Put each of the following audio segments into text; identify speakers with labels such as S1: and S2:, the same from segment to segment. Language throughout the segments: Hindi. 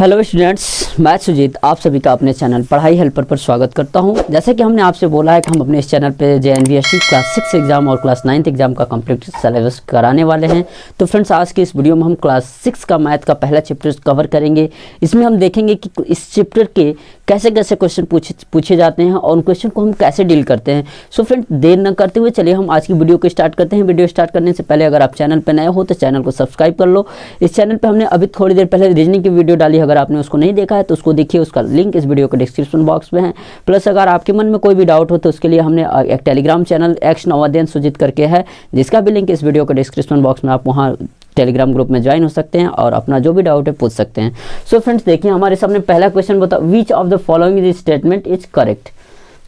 S1: हेलो स्टूडेंट्स, मैं सुजीत आप सभी का अपने चैनल पढ़ाई हेल्पर पर स्वागत करता हूं। जैसे कि हमने आपसे बोला है कि हम अपने इस चैनल पे JNVST क्लास 6 एग्ज़ाम और क्लास 9 एग्ज़ाम का कंप्लीट सिलेबस कराने वाले हैं। तो फ्रेंड्स, आज के इस वीडियो में हम क्लास 6 का मैथ का पहला चैप्टर कवर करेंगे। इसमें हम देखेंगे कि इस चैप्टर के कैसे कैसे क्वेश्चन पूछे जाते हैं और उन क्वेश्चन को हम कैसे डील करते हैं। सो फ्रेंड, देर न करते हुए चलिए हम आज की वीडियो को स्टार्ट करते हैं। वीडियो स्टार्ट करने से पहले अगर आप चैनल पर नए हो तो चैनल को सब्सक्राइब कर लो। इस चैनल पर हमने अभी थोड़ी देर पहले रीजनिंग की वीडियो डाली, अगर आपने उसको नहीं देखा है तो उसको देखिए, उसका लिंक इस वीडियो के डिस्क्रिप्शन बॉक्स में है। प्लस अगर आपके मन में कोई भी डाउट हो तो उसके लिए हमने एक Telegram channel ex Navodaya Sujeet करके है, जिसका भी लिंक इस वीडियो के डिस्क्रिप्शन बॉक्स में, आप वहाँ टेलीग्राम ग्रुप में ज्वाइन हो सकते हैं और अपना जो भी डाउट है पूछ सकते हैं। सो फ्रेंड्स, देखिए हमारे सामने पहला क्वेश्चन बताओ, विच of the following statement is correct.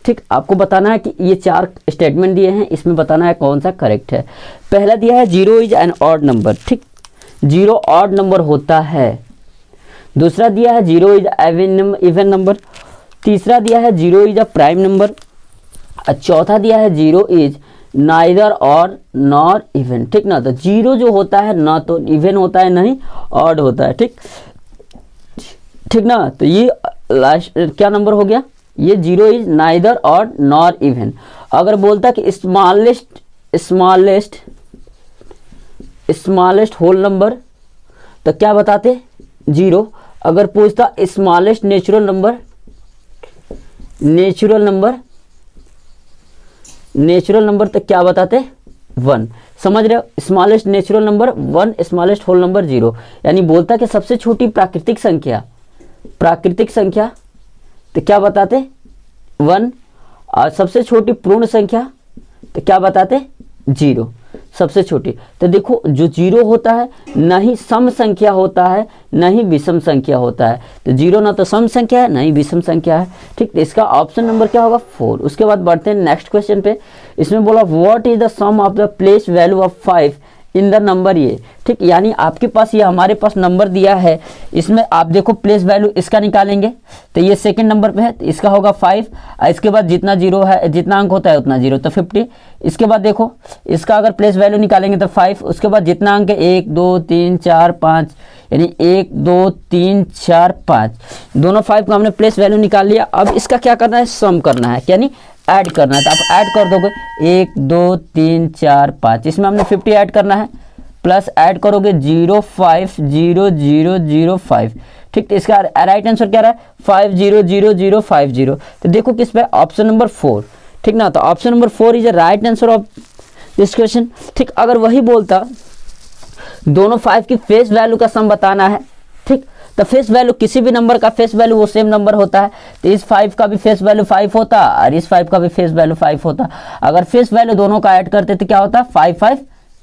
S1: ठीक, आपको बताना है कि ये 4 स्टेटमेंट दिए हैं, इसमें बताना है कौन सा करेक्ट है। पहला दिया है 0 इज एन ऑड नंबर। ठीक, 0 ऑड नंबर होता है। दूसरा दिया है 0 इज इवन नंबर। तीसरा दिया है 0 इज अ प्राइम नंबर। चौथा दिया है 0 इज नाइदर और नॉर इवन। ठीक ना, तो 0 जो होता है ना तो इवन होता है नहीं ऑड होता है। ठीक ठीक ना, तो ये लास्ट क्या नंबर हो गया, ये 0 इज नाइदर और नॉर इवन। अगर बोलता कि स्मॉलेस्ट होल नंबर तो क्या बताते 0। अगर पूछता स्मॉलेस्ट नेचुरल नंबर तो क्या बताते 1। समझ रहे हो, smallest natural number 1, smallest whole number 0। यानी बोलता कि सबसे छोटी प्राकृतिक संख्या तो क्या बताते 1, और सबसे छोटी पूर्ण संख्या तो क्या बताते 0। सबसे छोटी तो देखो, जो 0 होता है ना ही सम संख्या होता है ना ही विषम संख्या होता है। तो 0 ना तो सम संख्या है ना ही विषम संख्या है। ठीक, तो इसका ऑप्शन नंबर क्या होगा 4। उसके बाद बढ़ते हैं नेक्स्ट क्वेश्चन पे। इसमें बोला what is the sum of the place value of 5 in the number ये। ठीक, यानी आपके पास ये हमारे पास नंबर दिया है, इसमें आप देखो प्लेस वैल्यू इसका निकालेंगे तो ये सेकंड नंबर पे है, तो इसका होगा 5। इसके बाद जितना 0 है, जितना अंक होता है उतना 0 तो 50। इसके बाद देखो इसका अगर प्लेस वैल्यू निकालेंगे तो 5। उसके बाद जितना अंक है 1 2 3 4 5, यानी 1 2 3 4 5, दोनों 5 का हमने प्लेस वैल्यू निकाल लिया। अब इसका क्या करना है, सम करना है, यानी ऐड करना है। तो आप ऐड कर दोगे 1 2 3 4 5, इसमें हमने 50 ऐड करना है, प्लस ऐड करोगे 0 5 0 0 0 5। ठीक, तो इसका राइट आंसर क्या रहा है 5 0 0 0 5 0। तो देखो किस पे, ऑप्शन नंबर 4। ठीक ना, तो option number 4 is the right answer of this question. ठीक, अगर वही बोलता दोनों 5 की फेस वैल्यू का सम बताना है, ठीक, तो फेस वैल्यू किसी भी नंबर का फेस वैल्यू वो सेम नंबर होता है। तो इस 5 का भी फेस वैल्यू 5 होता और इस 5 का भी फेस वैल्यू 5 होता। अगर फेस वैल्यू दोनों का ऐड करते तो क्या होता 5 5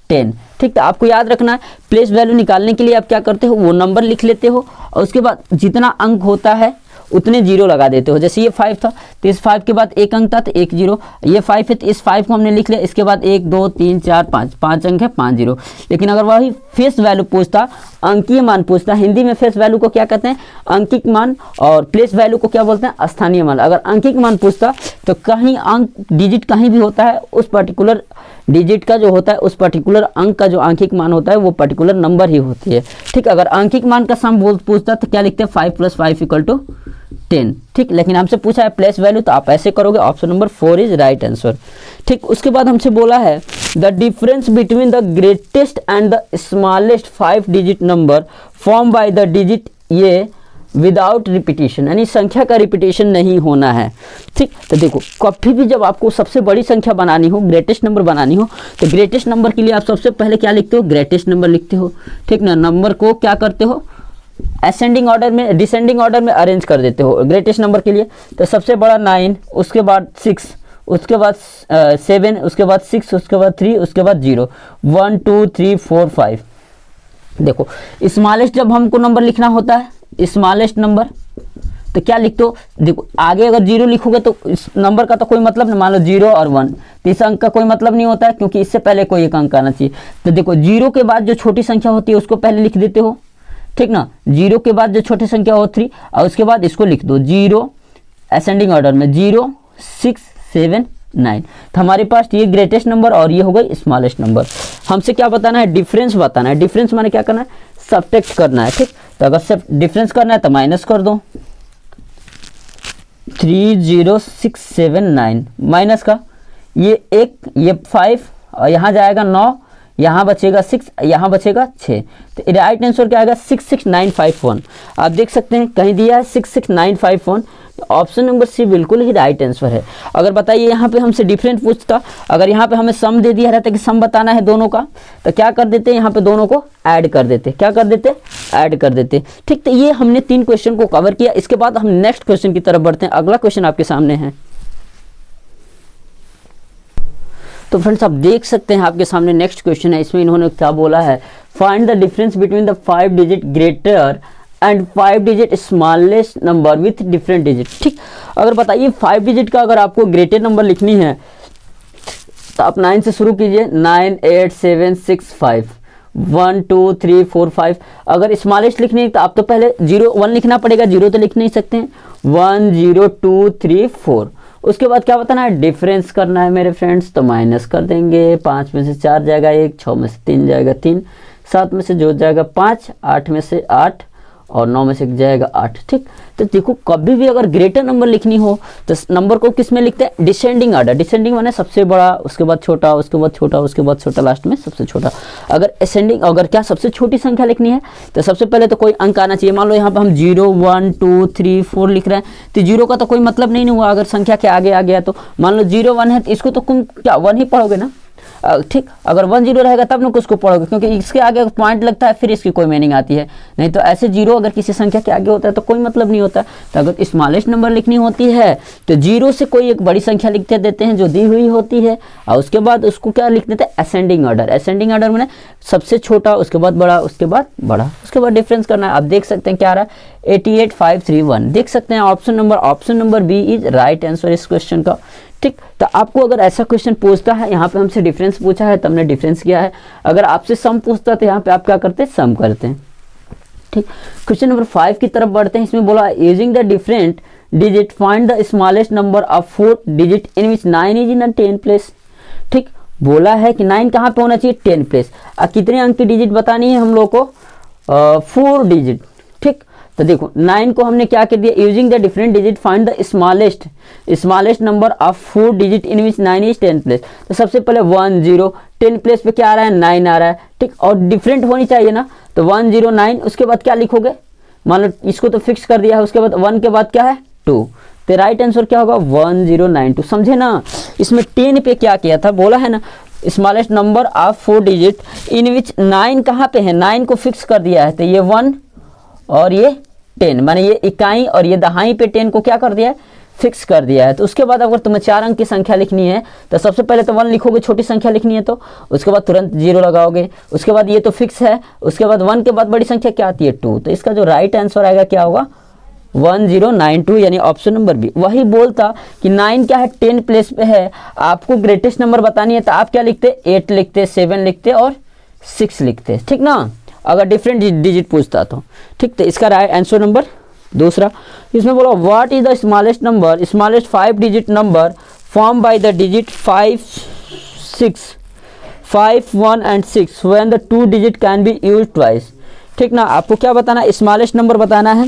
S1: 10। ठीक, तो आपको याद रखना है, प्लेस वैल्यू निकालने के लिए आप क्या करते हो, वो नंबर लिख लेते हो और उसके बाद जितना अंक होता है उतने 0 लगा देते हो। जैसे ये 5 था तो इस 5 के बाद एक अंक था तो 1 0, ये 5 है तो इस 5 को हमने लिख लिया। इसके बाद 1 2 3 4 5, 5 अंक है 5 0। लेकिन अगर वही फेस वैल्यू पूछता, अंकीय मान पूछता, हिंदी में फेस वैल्यू को क्या कहते हैं अंकिक मान, और प्लेस वैल्यू को क्या बोलते हैं स्थानीय मान। अगर अंकिक मान पूछता तो कहीं अंक डिजिट कहीं भी होता है, उस पर्टिकुलर डिजिट का जो होता है, उस पर्टिकुलर अंक का जो आंकिक मान होता है वो पर्टिकुलर नंबर ही होती है। ठीक, अगर आंकिक मान का सम पूछता तो क्या लिखते हैं 5 + 5 = 10। ठीक, लेकिन हमसे पूछा है प्लेस वैल्यू तो आप ऐसे करोगे, option number 4 is right answer. ठीक, उसके बाद हमसे बोला है the difference between the greatest and the smallest 5 digit number form by the digit ये विदाउट रिपीटिशन, यानी संख्या का रिपीटिशन नहीं होना है। ठीक, तो देखो कभी भी जब आपको सबसे बड़ी संख्या बनानी हो, ग्रेटेस्ट नंबर बनानी हो, तो ग्रेटेस्ट नंबर के लिए आप सबसे पहले क्या लिखते हो, ग्रेटेस्ट नंबर लिखते हो। ठीक ना, नंबर को क्या करते हो असेंडिंग ऑर्डर में, डिसेंडिंग ऑर्डर में अरेंज कर देते हो ग्रेटेस्ट नंबर के लिए। तो सबसे बड़ा 9, उसके बाद 6, उसके बाद 7, उसके बाद 6, उसके बाद 3, उसके बाद 0 1 2 3 4 5। देखो स्मॉलेस्ट जब हमको नंबर लिखना होता है, स्मॉलेस्ट नंबर तो क्या लिखते हो, देखो आगे अगर 0 लिखोगे तो इस नंबर का तो कोई मतलब नहीं, मान लो 0 और 1, तो इस अंक का कोई मतलब नहीं होता है क्योंकि इससे पहले कोई एक अंक आना चाहिए। तो देखो 0 के बाद जो छोटी संख्या होती है उसको पहले लिख देते हो। ठीक ना, 0 के बाद जो छोटी संख्या हो 3, और उसके बाद इसको लिख दो 0 असेंडिंग ऑर्डर में 0 6 7 9। तो हमारे पास ये ग्रेटेस्ट नंबर और ये हो गई स्मॉलेस्ट नंबर। हमसे क्या बताना है, डिफरेंस बताना है। डिफरेंस माने क्या करना है, सब्ट्रैक्ट करना है। ठीक, तो अगर सिर्फ डिफरेंस करना है तो माइनस कर दो, 30679 माइनस का ये 1, ये 5 और यहाँ जाएगा 9, यहाँ बचेगा 6, यहाँ बचेगा 6। तो राइट आंसर क्या आएगा 66951। आप देख सकते हैं कहीं दिया है 66951, तो ऑप्शन नंबर सी बिल्कुल ही राइट आंसर है। अगर बताइए यहाँ पे हमसे डिफरेंट पूछता, अगर यहाँ पे हमें सम दे दिया रहता कि सम बताना है दोनों का, तो क्या कर देते यहाँ पे दोनों को ऐड कर देते, क्या कर देते ऐड कर देते। ठीक, तो ये हमने 3 क्वेश्चन को कवर किया। इसके बाद हम नेक्स्ट क्वेश्चन की तरफ बढ़ते हैं। अगला क्वेश्चन आपके सामने है। तो फ्रेंड्स आप देख सकते हैं आपके सामने नेक्स्ट क्वेश्चन है। इसमें इन्होंने क्या बोला है, find the difference between the 5 digit greater and 5 digit smallest number with different digit. ठीक, अगर बताइए 5 डिजिट का अगर आपको ग्रेटर नंबर लिखनी है तो आप 9 से शुरू कीजिए, 9 8 7 6 5 1 2 3 4 5। अगर स्मॉलेस्ट लिखनी है तो आप तो पहले 0 1 लिखना पड़ेगा, 0 तो लिख नहीं सकते हैं, 1 0 2 3 4। उसके बाद क्या बताना है, डिफरेंस करना है मेरे फ्रेंड्स, तो माइनस कर देंगे। 5 में से 4 जाएगा 1, 6 में से 3 जाएगा 3, 7 में से जो जाएगा 5, 8 में से 8 और 9 में से जाएगा 8। ठीक, तो देखो कभी भी अगर ग्रेटर नंबर लिखनी हो तो नंबर को किस में लिखते हैं, डिसेंडिंग ऑर्डर। डिसेंडिंग माने सबसे बड़ा, उसके बाद छोटा, उसके बाद छोटा, उसके बाद छोटा, लास्ट में सबसे छोटा। अगर असेंडिंग, अगर क्या सबसे छोटी संख्या लिखनी है तो सबसे पहले तो कोई अंक आना चाहिए। मान लो यहाँ पे हम 0 1 2 3 4 लिख रहे हैं तो 0 का तो कोई मतलब नहीं हुआ। अगर संख्या के आगे आ गया तो मान लो 0 1 है तो इसको तो तुम क्या 1 ही पढ़ोगे ना। ठीक, अगर 1 0 रहेगा तब ना उसको पढ़ोगे, क्योंकि इसके आगे पॉइंट लगता है फिर इसकी कोई मीनिंग आती है। नहीं तो ऐसे 0 अगर किसी संख्या के आगे होता है तो कोई मतलब नहीं होता। तो अगर स्मॉलेस्ट नंबर लिखनी होती है तो 0 से कोई एक बड़ी संख्या लिखते देते हैं जो दी हुई होती है, और उसके बाद उसको क्या लिख देते हैं, असेंडिंग ऑर्डर। असेंडिंग ऑर्डर में सबसे छोटा, उसके बाद बड़ा, उसके बाद बड़ा, उसके बाद डिफरेंस करना है। आप देख सकते हैं क्या आ रहा है, 88531। देख सकते हैं option number B is right answer इस क्वेश्चन का। ठीक, तो आपको अगर ऐसा क्वेश्चन पूछता है, यहाँ पे हमसे डिफरेंस पूछा है तो हमने डिफरेंस किया है। अगर आपसे सम पूछता है तो यहाँ पे आप क्या करते हैं, सम करते हैं। ठीक, क्वेश्चन नंबर 5 की तरफ बढ़ते हैं। इसमें बोला using the different digit find the smallest number of 4 digit in which 9 is in 10 place. ठीक, बोला है कि 9 कहाँ पे होना चाहिए, 10 प्लेस। कितने अंक की डिजिट बतानी है हम लोग को, 4 डिजिट। ठीक, तो देखो 9 को हमने क्या कर दिया, using the different digit find the smallest number of 4 digit in which 9 is 10 place. तो सबसे पहले 1 0, 10 प्लेस पे क्या आ रहा है, 9 आ रहा है। ठीक, और डिफरेंट होनी चाहिए ना, तो 1 0 9, उसके बाद क्या लिखोगे, मान लो इसको तो फिक्स कर दिया है, उसके बाद 1 के बाद क्या है 2, तो राइट आंसर क्या होगा 1092। समझे ना, इसमें 10 पे क्या किया था, बोला है ना smallest number of 4 digit in which 9 कहाँ पे है, 9 को फिक्स कर दिया है। तो ये 1 और ये 10, माने ये इकाई और ये दहाई पे 10 को क्या कर दिया है, फिक्स कर दिया है। तो उसके बाद अगर तुम्हें 4 अंक की संख्या लिखनी है तो सबसे पहले तो 1 लिखोगे, छोटी संख्या लिखनी है तो उसके बाद तुरंत 0 लगाओगे, उसके बाद ये तो फिक्स है, उसके बाद 1 के बाद बड़ी संख्या क्या आती है 2। तो इसका जो राइट आंसर आएगा क्या होगा 1092, यानी ऑप्शन नंबर बी। वही बोलता कि 9 क्या है 10 प्लेस पे है, आपको ग्रेटेस्ट नंबर बतानी है तो आप क्या लिखते, 8 लिखते, 7 लिखते और 6 लिखते। ठीक ना, अगर डिफरेंट डिजिट पूछता तो। ठीक, तो इसका राइट आंसर नंबर दूसरा। इसमें बोला what is the smallest number, smallest 5 digit number form by the digit 5 1 and 6 when the 2 digit can be use twice. ठीक ना, आपको क्या बताना है, स्मॉलेस्ट नंबर बताना है।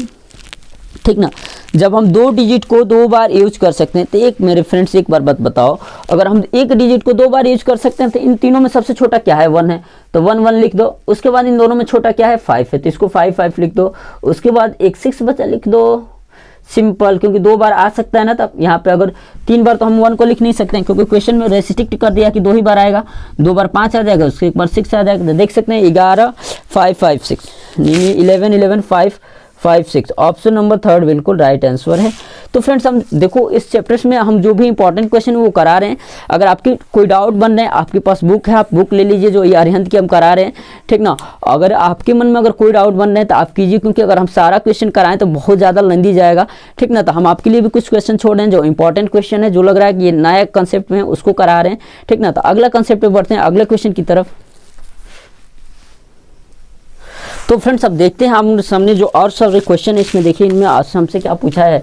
S1: ठीक ना, जब हम 2 डिजिट को 2 बार यूज कर सकते हैं तो एक मेरे फ्रेंड्स एक बार बताओ, अगर हम एक डिजिट को 2 बार यूज कर सकते हैं तो इन तीनों में सबसे छोटा क्या है, 1 है, तो 1 1 लिख दो। उसके बाद इन दोनों में छोटा क्या है, 5 है, तो इसको 5 5 लिख दो। उसके बाद एक 6 बचा, लिख दो सिंपल, क्योंकि 2 बार आ सकता है ना, तब यहाँ पे अगर 3 बार तो हम 1 को लिख नहीं सकते हैं, क्योंकि क्वेश्चन में रेस्ट्रिक्ट कर दिया कि 2 ही बार आएगा। 2 बार 5 आ जाएगा, उसके एक बार 6 आ जाएगा। तो देख सकते हैं 11 5 5 6, 11 11 5 5 6, ऑप्शन नंबर 3 बिल्कुल राइट आंसर है। तो फ्रेंड्स हम देखो इस चैप्टर्स में हम जो भी इंपॉर्टेंट क्वेश्चन वो करा रहे हैं। अगर आपकी कोई डाउट बन रहे हैं, आपके पास बुक है, आप बुक ले लीजिए जो ये अरिहंत की हम करा रहे हैं। ठीक ना, अगर आपके मन में अगर कोई डाउट बन रहे हैं तो आप कीजिए, क्योंकि अगर हम सारा क्वेश्चन कराएं तो बहुत ज़्यादा लंबी जाएगा। ठीक ना, तो हम आपके लिए भी कुछ क्वेश्चन छोड़ रहे हैं जो इंपॉर्टेंट क्वेश्चन है, जो लग रहा है कि ये नया कंसेप्ट में उसको करा रहे हैं। ठीक ना, तो अगला कंसेप्ट पे बढ़ते हैं, अगले क्वेश्चन की तरफ। तो फ्रेंड्स अब देखते हैं हम सामने जो और सारे क्वेश्चन है, इसमें देखिए इनमें आज हमसे क्या पूछा है,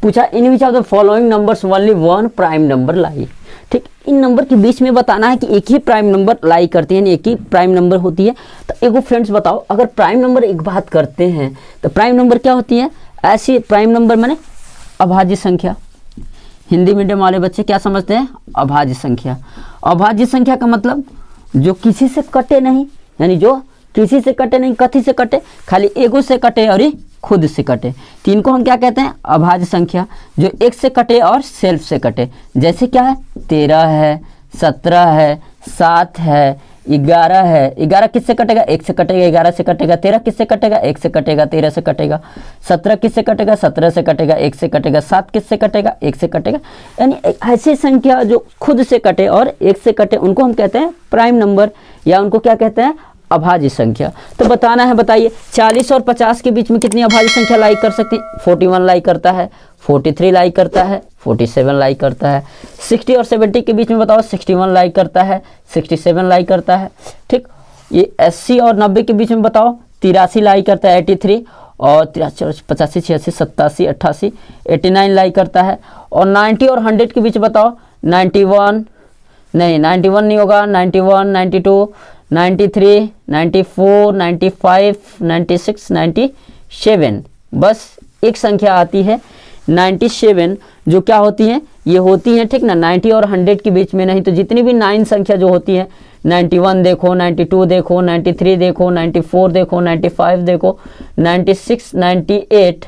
S1: पूछा in which of the following numbers only 1 prime number lie. ठीक, इन नंबर के बीच में बताना है कि एक ही प्राइम नंबर लाई करती है, यानी एक ही प्राइम नंबर होती है। तो एगो फ्रेंड्स बताओ, अगर प्राइम नंबर एक बात करते हैं तो प्राइम नंबर क्या होती है? ऐसी प्राइम नंबर माने अभाज्य संख्या। हिंदी मीडियम वाले बच्चे क्या समझते हैं? अभाज्य संख्या। अभाज्य संख्या का मतलब जो किसी से कटे नहीं, यानी जो किसी से कटे नहीं, कथी से कटे? खाली एगो से कटे और खुद से कटे, तो इनको हम क्या कहते हैं? अभाज्य संख्या। जो एक से कटे और सेल्फ से कटे, जैसे क्या है? 13 है, 17 है, 7 है, 11 है। 11 किससे कटेगा? एक से कटेगा, 11 से कटेगा। 13 किससे कटेगा? एक से कटेगा, 13 से कटेगा। 17 किससे कटेगा? 17 से कटेगा, एक से कटेगा। 7 किससे कटेगा? एक से कटेगा। यानी ऐसी संख्या जो खुद से कटे और एक से कटे, उनको हम कहते हैं प्राइम नंबर, या उनको क्या कहते हैं? अभाज्य संख्या। तो बताना है, बताइए 40 और 50 के बीच में कितनी अभाज्य संख्या लाई कर सकते हैं? 41 लाई करता है, 43 लाई करता है, 47 लाई करता है। 60 और 70 के बीच में बताओ, 61 लाई करता है, 67 लाई करता है। ठीक, ये 80 और 90 के बीच में बताओ, 83 लाई करता है, 83, और 83, 85, 86, 87, 88, 89 लाई करता है। और 90 और 100 के बीच बताओ, 91 नहीं होगा, 91, 92, 93, 94, 95, 96, 97। बस एक संख्या आती है 97, जो क्या होती है? ये होती है, ठीक ना, 90 और 100 के बीच में नहीं। तो जितनी भी 9 संख्या जो होती है, 91 देखो, 92 देखो, 93 देखो, 94 देखो, 95 देखो, 96, 98,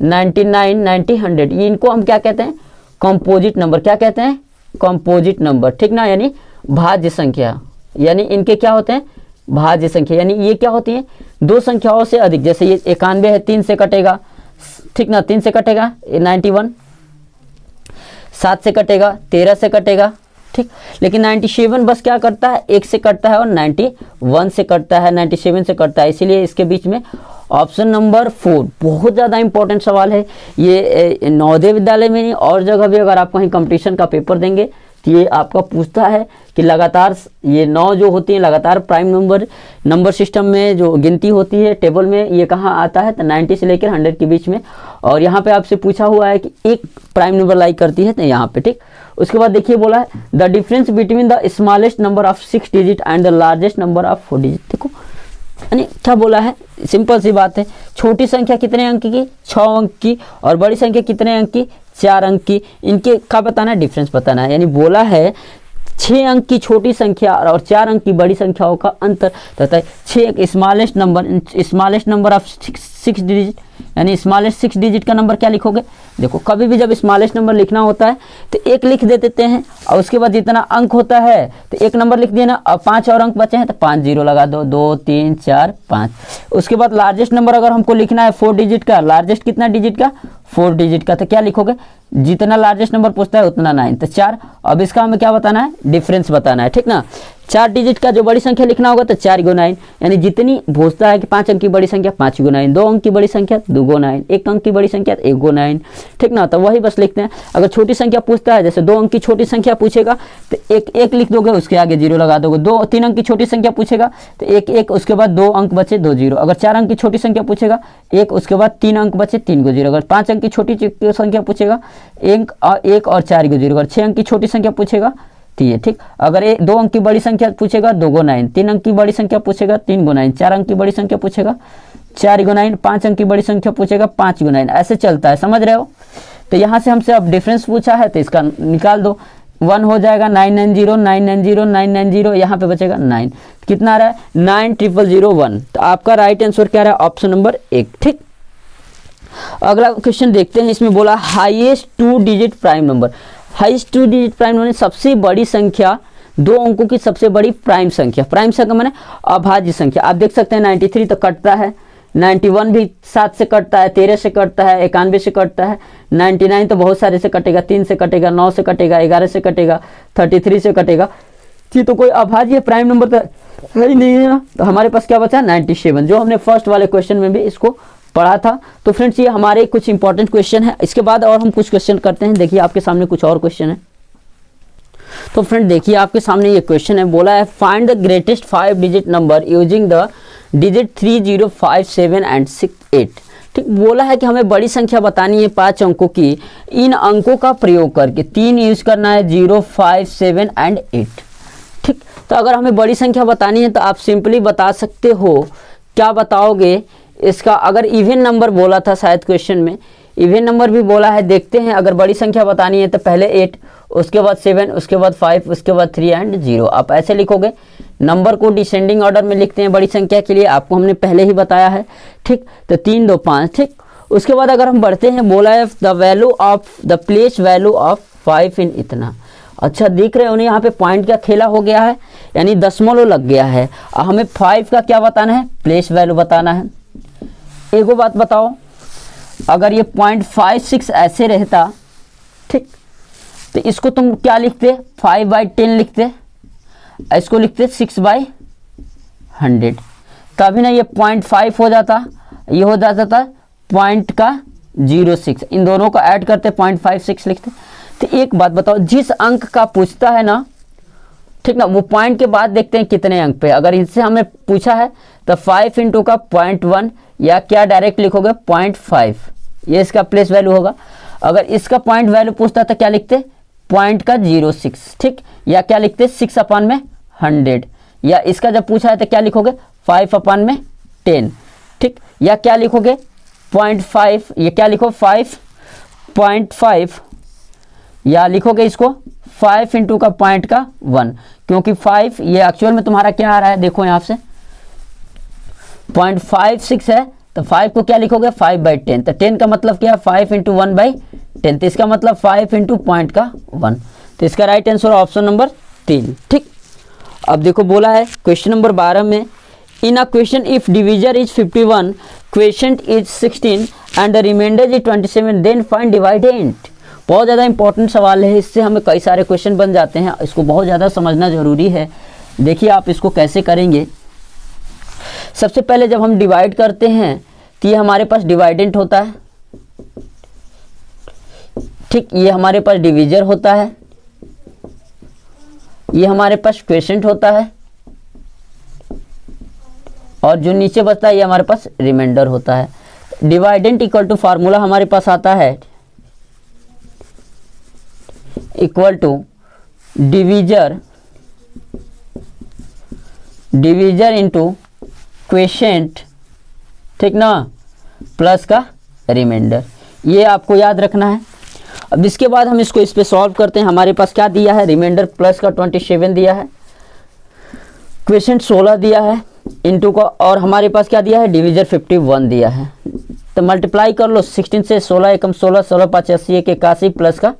S1: 99, 90, 100, ये इनको हम क्या कहते हैं? Composite number. क्या कहते हैं? कंपोजिट नंबर, ठीक ना, यानी भाज्य संख्या। यानी इनके क्या होते हैं? भाज्य संख्या। यानी ये क्या होती है? दो संख्याओं से अधिक। जैसे ये 91 है, 3 से कटेगा, ठीक ना, 3 से कटेगा 91, 7 से कटेगा, 13 से कटेगा, ठीक। लेकिन 97 बस क्या करता है? 1 से कटता है, और 91 से कटता है, 97 से कटता है। इसीलिए इसके बीच में ऑप्शन नंबर 4 बहुत ज़्यादा इंपॉर्टेंट सवाल है। ये नवोदय विद्यालय में नहीं, और जगह भी अगर आप कहीं कंपटीशन का पेपर देंगे तो ये आपका पूछता है कि लगातार ये 9 जो होती हैं, लगातार प्राइम नंबर सिस्टम में जो गिनती होती है टेबल में, ये कहाँ आता है? तो 90 से लेकर 100 के बीच में। और यहाँ पे आपसे पूछा हुआ है कि एक प्राइम नंबर लाई करती है, तो यहाँ पे, ठीक। उसके बाद देखिए बोला है the difference between the smallest number of 6 digit and the largest number of 4 digit. देखो यानी क्या बोला है? सिंपल सी बात है, छोटी संख्या कितने अंक की? 6 अंक की। और बड़ी संख्या कितने अंक की? 4 अंक की। इनके क्या बताना है? डिफरेंस बताना है। यानी बोला है 6 अंक की छोटी संख्या और 4 अंक की बड़ी संख्याओं का अंतर रहता है। 6 स्मॉलेस्ट नंबर ऑफ 6 डिजिट, यानी स्मॉलेस्ट 6 डिजिट का नंबर क्या लिखोगे? देखो कभी भी जब स्मॉलेस्ट नंबर लिखना होता है तो 1 लिख देते हैं, और उसके बाद जितना अंक होता है तो 1 नंबर लिख दिया ना, और 5 और अंक बचे हैं तो 5 जीरो लगा दो, 2 3 4 5। उसके बाद लार्जेस्ट नंबर अगर हमको लिखना है 4 डिजिट का, लार्जेस्ट कितना डिजिट का? 4 डिजिट का, तो क्या लिखोगे? जितना लार्जेस्ट नंबर पूछता है उतना 9, तो 4। अब इसका हमें क्या बताना है? डिफरेंस बताना है, ठीक ना। 4 डिजिट का जो बड़ी संख्या लिखना होगा तो 4 × 9, यानी जितनी पूछता है कि 5 अंक की बड़ी संख्या 5 × 9, 2 अंक की बड़ी संख्या 2 × 9, 1 अंक की बड़ी संख्या 1 × 9, ठीक ना। तो वही बस लिखते हैं। अगर छोटी संख्या पूछता है, जैसे 2 अंक की छोटी संख्या पूछेगा तो 1 लिख दोगे, उसके आगे 0 लगा दोगे। 3 अंक की छोटी संख्या पूछेगा तो 1 उसके बाद 2 अंक बचे 2 0। अगर 4 अंक की छोटी संख्या पूछेगा 1 उसके बाद 3 अंक बचे 3 को 0। अगर 5 अंक की छोटी संख्या पूछेगा 1 और 4 को 0। अगर 6 अंक की छोटी संख्या पूछेगा तो ये, ठीक। अगर 2 अंक की बड़ी संख्या पूछेगा 2 × 9, 3 अंक की बड़ी संख्या पूछेगा 3 × 9, 4 अंक की बड़ी संख्या पूछेगा 4 × 9, 5 अंक की बड़ी संख्या पूछेगा 5 × 9, ऐसे चलता है, समझ रहे हो। तो यहाँ से हमसे अब डिफरेंस पूछा है तो इसका निकाल दो। 1 हो जाएगा 990, 990, 990, यहाँ पे बचेगा 9। कितना आ रहा है? 90001। तो आपका राइट आंसर क्या रहा है? ऑप्शन नंबर 1, ठीक। अगला क्वेश्चन देखते हैं। इसमें बोला highest 2 digit prime number. Highest 2 digit prime number सबसे बड़ी संख्या, 2 अंकों की सबसे बड़ी प्राइम संख्या। प्राइम संख्या माने अभाज्य संख्या। आप देख सकते हैं 93 तो कटता है, 91 भी 7 से कटता है, 13 से कटता है, 91 से कटता है, 99 तो बहुत सारे से कटेगा, 3 से कटेगा, 9 से कटेगा, 11 से कटेगा, 33 से कटेगा। ये तो कोई अभाज्य प्राइम नंबर तो है ही नहीं है ना। तो हमारे पास क्या बचा? 97, जो हमने फर्स्ट वाले क्वेश्चन में भी इसको पढ़ा था। तो फ्रेंड्स ये हमारे कुछ इंपॉर्टेंट क्वेश्चन है। इसके बाद और हम कुछ क्वेश्चन करते हैं। देखिए आपके सामने कुछ और क्वेश्चन है। तो फ्रेंड देखिए आपके सामने ये क्वेश्चन है, बोला है find the greatest 5 digit number using the digit 3, 0, 5, 7 and 6, 8। ठीक, बोला है कि हमें बड़ी संख्या बतानी है 5 अंकों की, इन अंकों का प्रयोग करके 3 यूज करना है, 0, 5, 7 एंड 8। ठीक, तो अगर हमें बड़ी संख्या बतानी है तो आप सिंपली बता सकते हो, क्या बताओगे इसका, अगर इवन नंबर बोला था शायद क्वेश्चन में, इवन नंबर भी बोला है, देखते हैं। अगर बड़ी संख्या बतानी है तो पहले 8, उसके बाद 7, उसके बाद 5, उसके बाद 3 एंड 0। आप ऐसे लिखोगे, नंबर को डिसेंडिंग ऑर्डर में लिखते हैं बड़ी संख्या के लिए, आपको हमने पहले ही बताया है। ठीक, तो 3, 2, 5। ठीक, उसके बाद अगर हम बढ़ते हैं, बोला है the value of the place value of 5 इन इतना। अच्छा, देख रहे हो ना, यहाँ पे पॉइंट का खेला हो गया है, यानी दशमलव लग गया है। हमें 5 का क्या बताना है, प्लेस वैल्यू बताना है। एगो बात बताओ, अगर ये 0.56 ऐसे रहता, ठीक, तो इसको तुम क्या लिखते, 5/10 लिखते, इसको लिखते 6/100। तभी ना ये 0.5 हो जाता, ये हो जाता था पॉइंट का 06, इन दोनों को ऐड करते 0.56 लिखते। तो एक बात बताओ, जिस अंक का पूछता है ना, ठीक ना, वो पॉइंट के बाद देखते हैं कितने अंक पे। अगर इससे हमें पूछा है तो 5 इंटू का 0.1, या क्या डायरेक्ट लिखोगे 0.5, ये इसका प्लेस वैल्यू होगा। अगर इसका पॉइंट वैल्यू पूछता तो क्या लिखते, पॉइंट का 06, ठीक, या क्या लिखते 6/100, या इसका जब पूछा है तो क्या लिखोगे 5/10, ठीक, या क्या लिखोगे 0.5, ये क्या लिखो 5.5, या लिखोगे इसको 5 इंटू का पॉइंट का 1, क्योंकि 5 ये एक्चुअल में तुम्हारा क्या आ रहा है, देखो यहाँ से 0.56 है, तो 5 को क्या लिखोगे 5/10, तो 10 का मतलब क्या है 5 इंटू 1/10, तो इसका मतलब 5 इंटू पॉइंट का 1। तो इसका राइट आंसर ऑप्शन नंबर 3। ठीक, अब देखो बोला है क्वेश्चन नंबर 12 में, in a question if divisor is 51, question is 16 and the remainder is 27, then find dividend. बहुत ज़्यादा इंपॉर्टेंट सवाल है, इससे हमें कई सारे क्वेश्चन बन जाते हैं, इसको बहुत ज़्यादा समझना जरूरी है। देखिए आप इसको कैसे करेंगे। सबसे पहले जब हम डिवाइड करते हैं तो ये हमारे पास डिवाइडेंट होता है, ठीक, ये हमारे पास डिविजर होता है, ये हमारे पास क्वोशिएंट होता है, और जो नीचे बचता है ये हमारे पास रिमाइंडर होता है। डिवाइडेंट इक्वल टू फार्मूला हमारे पास आता है equal to divisor into quotient, ठीक ना, प्लस का रिमाइंडर, ये आपको याद रखना है। अब इसके बाद हम इसको इस पे सॉल्व करते हैं। हमारे पास क्या दिया है, रिमाइंडर प्लस का 27 दिया है, क्वोशिएंट 16 दिया है इनटू का, और हमारे पास क्या दिया है, डिविजर 51 दिया है। तो मल्टीप्लाई कर लो 16 से, 16 एकम 16, 16 5 81 81 प्लस का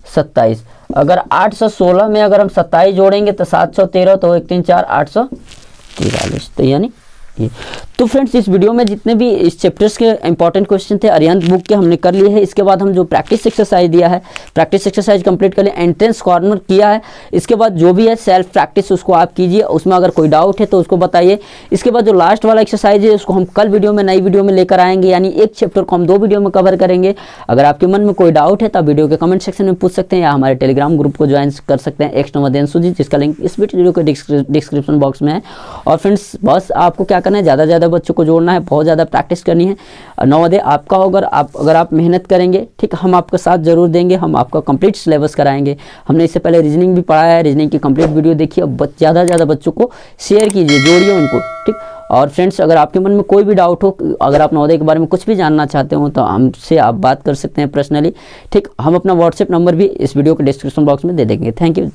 S1: 27। अगर 816 में अगर हम 27 जोड़ेंगे तो 713, तो 1 3 4 843, तो यानी ये। तो फ्रेंड्स, इस वीडियो में जितने भी इस चैप्टर्स के इंपॉर्टेंट क्वेश्चन थे अरिहंत बुक के हमने कर लिए हैं। इसके बाद हम जो प्रैक्टिस एक्सरसाइज दिया है, प्रैक्टिस एक्सरसाइज कंप्लीट कर लिए, एंट्रेंस कॉर्नर किया है। इसके बाद जो भी है सेल्फ प्रैक्टिस उसको आप कीजिए, उसमें अगर कोई डाउट है तो उसको बताइए। इसके बाद जो लास्ट वाला एक्सरसाइज है उसको हम कल वीडियो में, नई वीडियो में लेकर आएंगे, यानी एक चैप्टर को हम 2 वीडियो में कवर करेंगे। अगर आपके मन में कोई डाउट है तो वीडियो के कमेंट सेक्शन में पूछ सकते हैं, या हमारे टेलीग्राम ग्रुप को ज्वाइन कर सकते हैं, एक्स नवोदय सुजीत, जिसका लिंक इस वीडियो के डिस्क्रिप्शन बॉक्स में है। और फ्रेंड्स, बस आपको क्या करना है, ज़्यादा से ज़्यादा बच्चों को जोड़ना है, बहुत ज़्यादा प्रैक्टिस करनी है। नवोदय आपका होगा, अगर आप मेहनत करेंगे, ठीक, हम आपका साथ जरूर देंगे, हम आपका कंप्लीट सिलेबस कराएंगे। हमने इससे पहले रीजनिंग भी पढ़ाया है, रीजनिंग की कंप्लीट वीडियो देखिए। अब ज़्यादा से ज़्यादा बच्चों को शेयर कीजिए, जोड़िए उनको, ठीक। और फ्रेंड्स, अगर आपके मन में कोई भी डाउट हो, अगर आप नवोदय के बारे में कुछ भी जानना चाहते हो तो हमसे आप बात कर सकते हैं पर्सनली, ठीक। हम अपना व्हाट्सएप नंबर भी इस वीडियो के डिस्क्रिप्शन बॉक्स में दे देंगे। Thank you.